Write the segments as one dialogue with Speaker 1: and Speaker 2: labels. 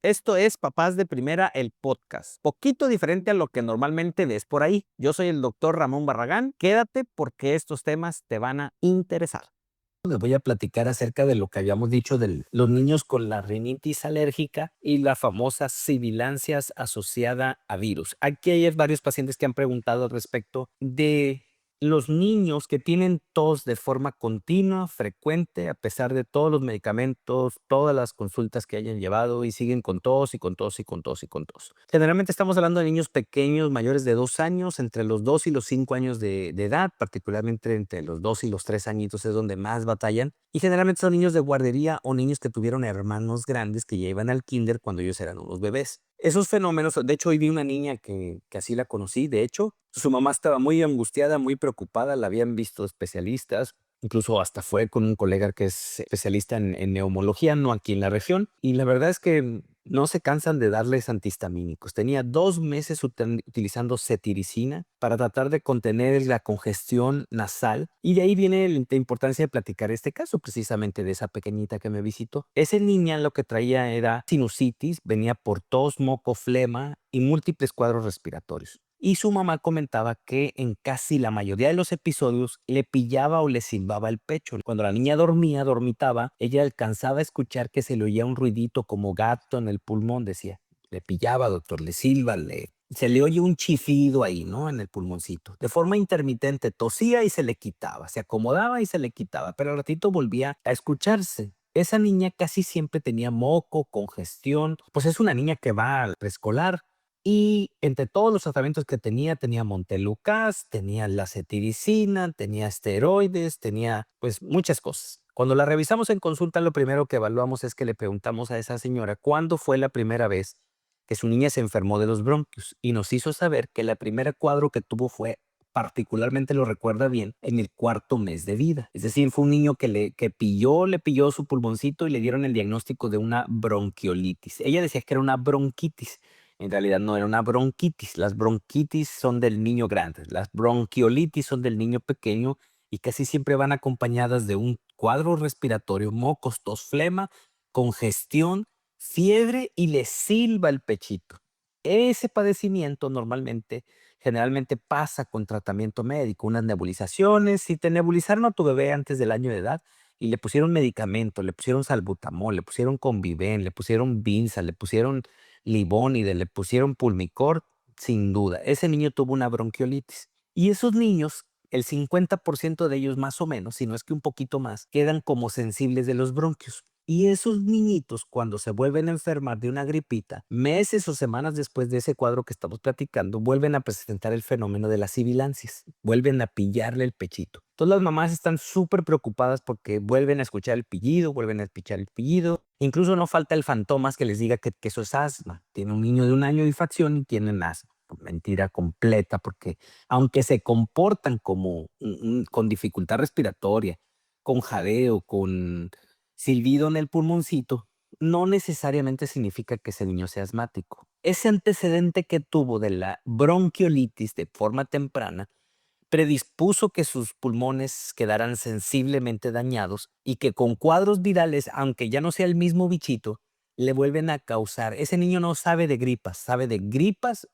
Speaker 1: Esto es Papás de Primera, el podcast. Poquito diferente a lo que normalmente ves por ahí. Yo soy el doctor Ramón Barragán. Quédate porque estos temas te van a interesar.
Speaker 2: Les voy a platicar acerca de lo que habíamos dicho de los niños con la rinitis alérgica y la famosa sibilancias asociada a virus. Aquí hay varios pacientes que han preguntado al respecto de los niños que tienen tos de forma continua, frecuente, a pesar de todos los medicamentos, todas las consultas que hayan llevado y siguen con tos y con tos y con tos y con tos. Generalmente estamos hablando de niños pequeños, mayores de 2 años, entre los 2 y los 5 años de edad, particularmente entre los 2 y los 3 añitos es donde más batallan. Y generalmente son niños de guardería o niños que tuvieron hermanos grandes que ya iban al kinder cuando ellos eran unos bebés. Esos fenómenos, de hecho, hoy vi una niña que así la conocí, de hecho, su mamá estaba muy angustiada, muy preocupada, la habían visto especialistas, incluso hasta fue con un colega que es especialista en neumología, no aquí en la región, y la verdad es que no se cansan de darles antihistamínicos. Tenía 2 meses utilizando cetiricina para tratar de contener la congestión nasal, y de ahí viene la importancia de platicar este caso, precisamente de esa pequeñita que me visitó. Esa niña lo que traía era sinusitis, venía por tos, moco, flema y múltiples cuadros respiratorios. Y su mamá comentaba que en casi la mayoría de los episodios le pillaba o le silbaba el pecho. Cuando la niña dormía, dormitaba, ella alcanzaba a escuchar que se le oía un ruidito como gato en el pulmón, decía. Le pillaba, doctor, le silba, se le oye un chifido ahí, ¿no? En el pulmoncito. De forma intermitente, tosía y se le quitaba, se acomodaba y se le quitaba, pero al ratito volvía a escucharse. Esa niña casi siempre tenía moco, congestión, pues es una niña que va al preescolar. Y entre todos los tratamientos que tenía Montelukast, tenía la cetiricina, tenía esteroides, tenía pues muchas cosas. Cuando la revisamos en consulta, lo primero que evaluamos es que le preguntamos a esa señora cuándo fue la primera vez que su niña se enfermó de los bronquios y nos hizo saber que la primera cuadro que tuvo fue, particularmente lo recuerda bien, en el 4 mes de vida. Es decir, fue un niño le pilló su pulmoncito y le dieron el diagnóstico de una bronquiolitis. Ella decía que era una bronquitis. En realidad no era una bronquitis. Las bronquitis son del niño grande, las bronquiolitis son del niño pequeño y casi siempre van acompañadas de un cuadro respiratorio, mocos, tos, flema, congestión, fiebre y le silba el pechito. Ese padecimiento generalmente pasa con tratamiento médico, unas nebulizaciones. Si te nebulizaron a tu bebé antes del año de edad y le pusieron medicamento, le pusieron salbutamol, le pusieron Conviven, le pusieron Vinsa, le pusieron Livonide, le pusieron Pulmicort, sin duda, ese niño tuvo una bronquiolitis. Y esos niños, el 50% de ellos más o menos, si no es que un poquito más, quedan como sensibles de los bronquios. Y esos niñitos, cuando se vuelven a enfermar de una gripita, meses o semanas después de ese cuadro que estamos platicando, vuelven a presentar el fenómeno de las sibilancias, vuelven a pillarle el pechito. Todas las mamás están súper preocupadas porque vuelven a escuchar el pillido, vuelven a escuchar el pillido. Incluso no falta el fantomas que les diga que eso es asma. Tiene un niño de 1 año de facción y tienen asma. Mentira completa, porque aunque se comportan como con dificultad respiratoria, con jadeo, con silbido en el pulmoncito, no necesariamente significa que ese niño sea asmático. Ese antecedente que tuvo de la bronquiolitis de forma temprana predispuso que sus pulmones quedaran sensiblemente dañados y que con cuadros virales, aunque ya no sea el mismo bichito, le vuelven a causar. Ese niño no sabe de gripas,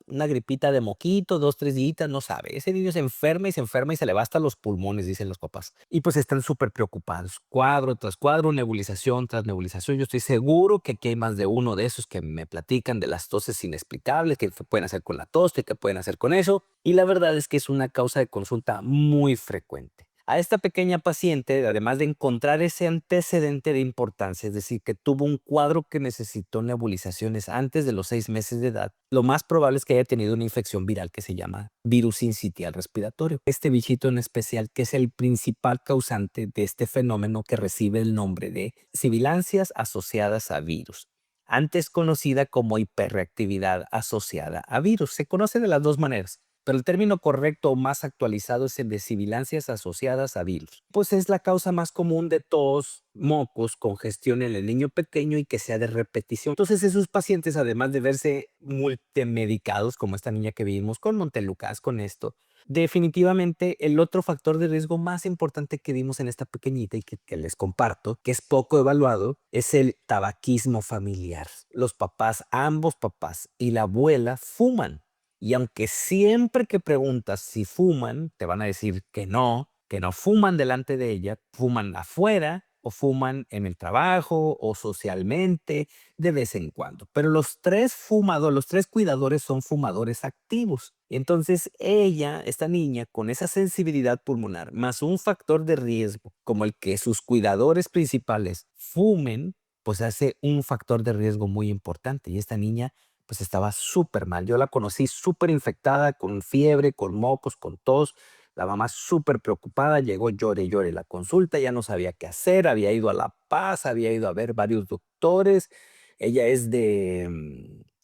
Speaker 2: una gripita de moquito, 2, 3 días, no sabe. Ese niño se enferma y se enferma y se le va hasta los pulmones, dicen los papás. Y pues están súper preocupados. Cuadro tras cuadro, nebulización tras nebulización. Yo estoy seguro que aquí hay más de uno de esos que me platican de las toses inexplicables, que pueden hacer con la tos, que pueden hacer con eso. Y la verdad es que es una causa de consulta muy frecuente. A esta pequeña paciente, además de encontrar ese antecedente de importancia, es decir, que tuvo un cuadro que necesitó nebulizaciones antes de los 6 meses de edad, lo más probable es que haya tenido una infección viral que se llama virus sincitial respiratorio. Este bichito en especial, que es el principal causante de este fenómeno que recibe el nombre de sibilancias asociadas a virus, antes conocida como hiperreactividad asociada a virus. Se conoce de las dos maneras. pero el término correcto o más actualizado es el de sibilancias asociadas a virus. Pues es la causa más común de tos, mocos, congestión en el niño pequeño y que sea de repetición. Entonces esos pacientes, además de verse multimedicados, como esta niña que vimos con Montelukast, con esto, definitivamente el otro factor de riesgo más importante que vimos en esta pequeñita y que les comparto, que es poco evaluado, es el tabaquismo familiar. Los papás, ambos papás y la abuela fuman. Y aunque siempre que preguntas si fuman, te van a decir que no fuman delante de ella, fuman afuera o fuman en el trabajo o socialmente de vez en cuando. Pero los tres fumadores, los tres cuidadores son fumadores activos. Entonces ella, esta niña, con esa sensibilidad pulmonar, más un factor de riesgo como el que sus cuidadores principales fumen, pues hace un factor de riesgo muy importante. Y esta niña pues estaba súper mal. Yo la conocí súper infectada, con fiebre, con mocos, con tos. La mamá súper preocupada, llegó llore y llore la consulta, ya no sabía qué hacer, había ido a La Paz, había ido a ver varios doctores. Ella es de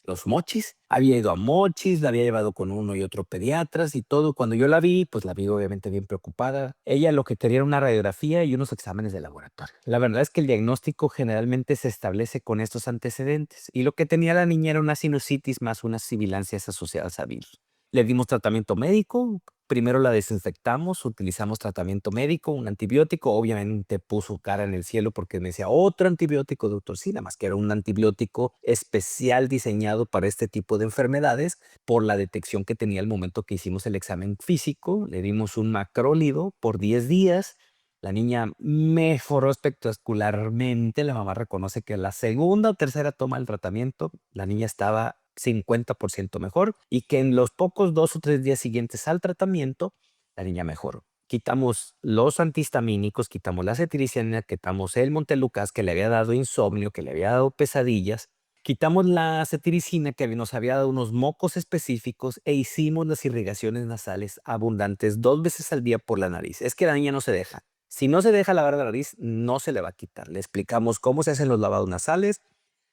Speaker 2: Los Mochis, había ido a Mochis, la había llevado con uno y otro pediatras y todo. Cuando yo la vi, pues la vi obviamente bien preocupada. Ella lo que quería era una radiografía y unos exámenes de laboratorio. La verdad es que el diagnóstico generalmente se establece con estos antecedentes y lo que tenía la niña era una sinusitis más unas sibilancias asociadas a virus. Le dimos tratamiento médico, primero la desinfectamos, utilizamos tratamiento médico, un antibiótico, obviamente puso cara en el cielo porque me decía otro antibiótico, doctor, sí, nada más que era un antibiótico especial diseñado para este tipo de enfermedades por la detección que tenía al momento que hicimos el examen físico. Le dimos un macrólido por 10 días. La niña mejoró espectacularmente. La mamá reconoce que la segunda o tercera toma del tratamiento, la niña estaba 50% mejor y que en los pocos 2 o 3 días siguientes al tratamiento, la niña mejoró. Quitamos los antihistamínicos, quitamos la cetiricina, quitamos el Montelukast que le había dado insomnio, que le había dado pesadillas, quitamos la cetiricina que nos había dado unos mocos específicos e hicimos las irrigaciones nasales abundantes 2 veces al día por la nariz. Es que la niña no se deja. Si no se deja lavar la nariz, no se le va a quitar. Le explicamos cómo se hacen los lavados nasales.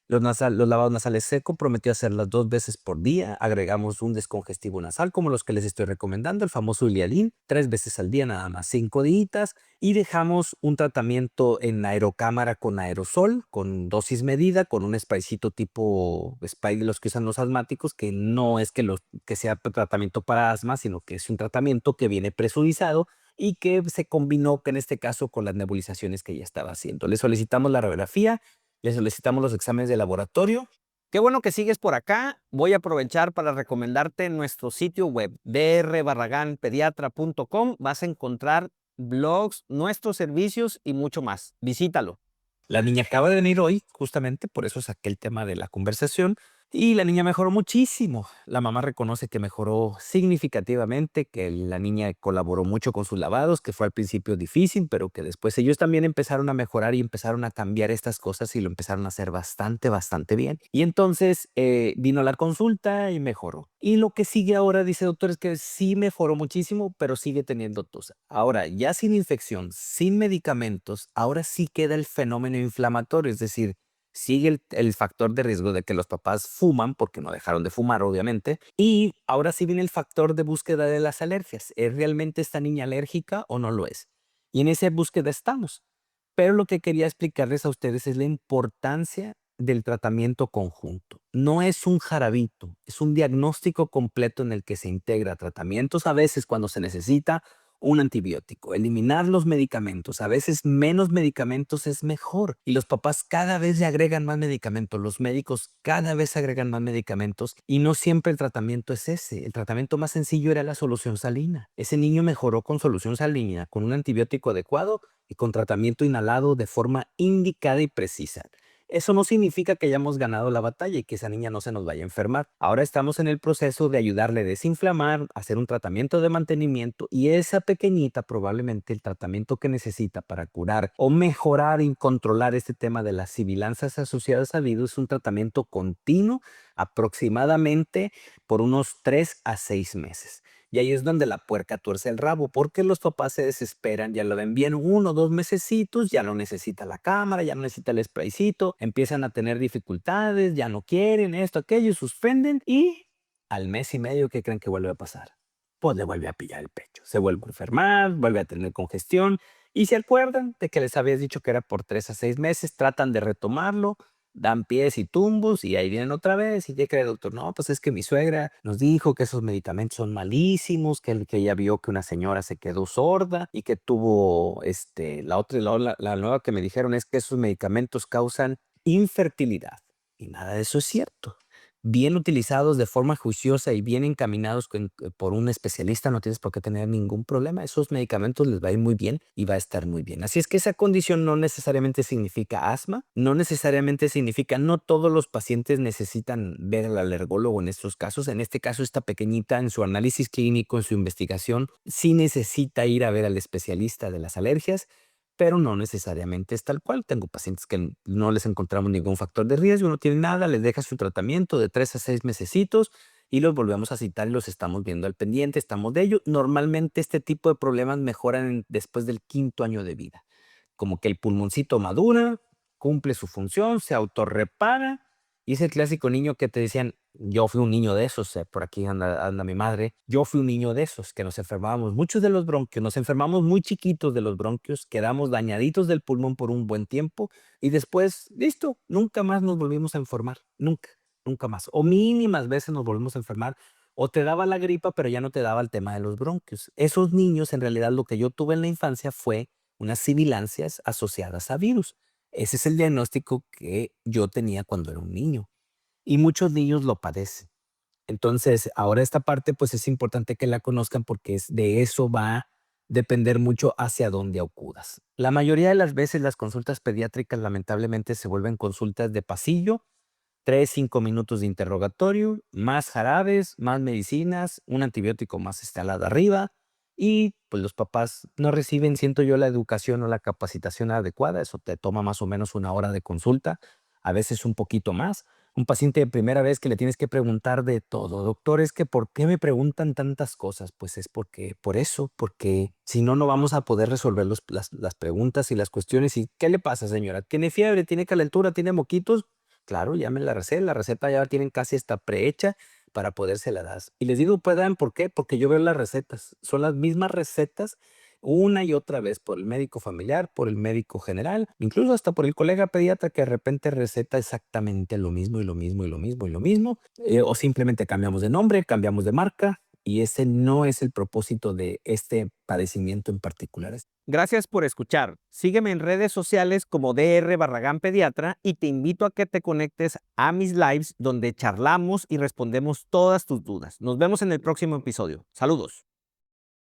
Speaker 2: Los lavados nasales se comprometió a hacerlas 2 veces por día. Agregamos un descongestivo nasal, como los que les estoy recomendando, el famoso Ilialin, 3 veces al día, nada más 5 días. Y dejamos un tratamiento en aerocámara con aerosol, con dosis medida, con un spraycito tipo spray de los que usan los asmáticos, que no es que sea tratamiento para asma, sino que es un tratamiento que viene presurizado y que se combinó, que en este caso, con las nebulizaciones que ya estaba haciendo. Le solicitamos la radiografía. Le solicitamos los exámenes de laboratorio.
Speaker 1: Qué bueno que sigues por acá. Voy a aprovechar para recomendarte nuestro sitio web, drbarraganpediatra.com. Vas a encontrar blogs, nuestros servicios y mucho más. Visítalo.
Speaker 2: La niña acaba de venir hoy, justamente, por eso saqué el tema de la conversación, y la niña mejoró muchísimo. La mamá reconoce que mejoró significativamente, que la niña colaboró mucho con sus lavados, que fue al principio difícil, pero que después ellos también empezaron a mejorar y empezaron a cambiar estas cosas y lo empezaron a hacer bastante, bastante bien. Y entonces vino a la consulta y mejoró. Y lo que sigue ahora, dice doctor, es que sí mejoró muchísimo, pero sigue teniendo tos. Ahora, ya sin infección, sin medicamentos, ahora sí queda el fenómeno inflamatorio, es decir, sigue el factor de riesgo de que los papás fuman, porque no dejaron de fumar, obviamente, y ahora sí viene el factor de búsqueda de las alergias. ¿Es realmente esta niña alérgica o no lo es? Y en esa búsqueda estamos. Pero lo que quería explicarles a ustedes es la importancia del tratamiento conjunto. No es un jarabito, es un diagnóstico completo en el que se integra tratamientos a veces cuando se necesita un antibiótico, eliminar los medicamentos, a veces menos medicamentos es mejor. Y los papás cada vez le agregan más medicamentos, los médicos cada vez agregan más medicamentos y no siempre el tratamiento es ese. El tratamiento más sencillo era la solución salina. Ese niño mejoró con solución salina, con un antibiótico adecuado y con tratamiento inhalado de forma indicada y precisa. Eso no significa que hayamos ganado la batalla y que esa niña no se nos vaya a enfermar. Ahora estamos en el proceso de ayudarle a desinflamar, hacer un tratamiento de mantenimiento y esa pequeñita probablemente el tratamiento que necesita para curar o mejorar y controlar este tema de las sibilancias asociadas a virus es un tratamiento continuo aproximadamente por unos 3 a 6 meses. Y ahí es donde la puerca tuerce el rabo, porque los papás se desesperan, ya lo ven bien 1 o 2 mesecitos, ya no necesita la cámara, ya no necesita el spraycito, empiezan a tener dificultades, ya no quieren esto, aquello, suspenden y al mes y medio, ¿qué creen que vuelve a pasar? pues le vuelve a pillar el pecho. Se vuelve a enfermar, vuelve a tener congestión y se acuerdan de que les habías dicho que era por 3 a 6 meses, tratan de retomarlo, dan pies y tumbos y ahí vienen otra vez y ya cree el doctor, no, pues es que mi suegra nos dijo que esos medicamentos son malísimos, que ella vio que una señora se quedó sorda y que tuvo, la otra, la nueva que me dijeron es que esos medicamentos causan infertilidad. Y nada de eso es cierto. Bien utilizados de forma juiciosa y bien encaminados por un especialista, no tienes por qué tener ningún problema. Esos medicamentos les va a ir muy bien y va a estar muy bien. Así es que esa condición no necesariamente significa asma, no necesariamente significa, no todos los pacientes necesitan ver al alergólogo en estos casos. En este caso, esta pequeñita en su análisis clínico, en su investigación, sí necesita ir a ver al especialista de las alergias, pero no necesariamente es tal cual. Tengo pacientes que no les encontramos ningún factor de riesgo, no tienen nada, les deja su tratamiento de 3 a 6 mesecitos y los volvemos a citar y los estamos viendo al pendiente, estamos de ello. Normalmente este tipo de problemas mejoran después del quinto año de vida. Como que el pulmoncito madura, cumple su función, se autorrepara y es el clásico niño que te decían, yo fui un niño de esos, por aquí anda mi madre, yo fui un niño de esos, que nos enfermábamos muchos de los bronquios, nos enfermamos muy chiquitos de los bronquios, quedamos dañaditos del pulmón por un buen tiempo y después, listo, nunca más nos volvimos a enfermar, nunca, nunca más. O mínimas veces nos volvimos a enfermar o te daba la gripa, pero ya no te daba el tema de los bronquios. Esos niños, en realidad, lo que yo tuve en la infancia fue unas sibilancias asociadas a virus. Ese es el diagnóstico que yo tenía cuando era un niño y muchos niños lo padecen. Entonces, ahora esta parte, pues es importante que la conozcan porque de eso va a depender mucho hacia dónde acudas. La mayoría de las veces las consultas pediátricas lamentablemente se vuelven consultas de pasillo, 3, 5 minutos de interrogatorio, más jarabes, más medicinas, un antibiótico más instalado arriba y pues los papás no reciben, siento yo, la educación o la capacitación adecuada. Eso te toma más o menos una hora de consulta, a veces un poquito más. Un paciente de primera vez que le tienes que preguntar de todo. Doctor, es que ¿por qué me preguntan tantas cosas? Pues es por eso, porque si no, no vamos a poder resolver las preguntas y las cuestiones. ¿Y qué le pasa, señora? ¿Tiene fiebre? ¿Tiene calentura? ¿Tiene moquitos? Claro, ya me la receta ya la tienen casi está prehecha para podérsela dar. Y les digo, pues, ¿saben por qué? Porque yo veo las recetas, son las mismas recetas una y otra vez por el médico familiar, por el médico general, incluso hasta por el colega pediatra que de repente receta exactamente lo mismo y lo mismo y lo mismo y lo mismo, o simplemente cambiamos de nombre, cambiamos de marca y ese no es el propósito de este padecimiento en particular.
Speaker 1: Gracias por escuchar. Sígueme en redes sociales como DR Barragán Pediatra y te invito a que te conectes a mis lives donde charlamos y respondemos todas tus dudas. Nos vemos en el próximo episodio. Saludos.